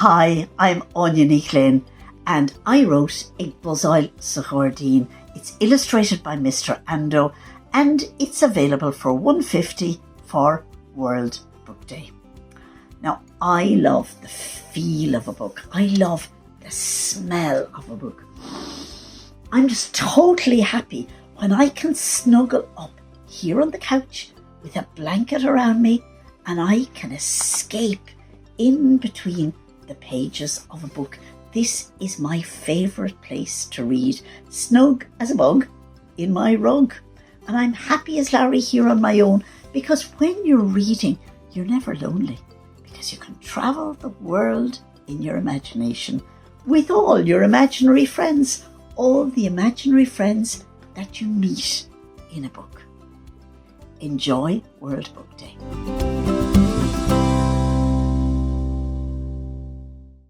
Hi, I'm Áine Ní Ghlinn, and I wrote Ag Buzzáil sa Ghairdín. It's illustrated by Mr. Ando, and it's available for $1.50 for World Book Day. Now, I love the feel of a book. I love the smell of a book. I'm just totally happy when I can snuggle up here on the couch with a blanket around me and I can escape in between the pages of a book. This is my favourite place to read, snug as a bug in my rug. And I'm happy as Larry here on my own, because when you're reading, you're never lonely, because you can travel the world in your imagination with all your imaginary friends, all the imaginary friends that you meet in a book. Enjoy World Book Day.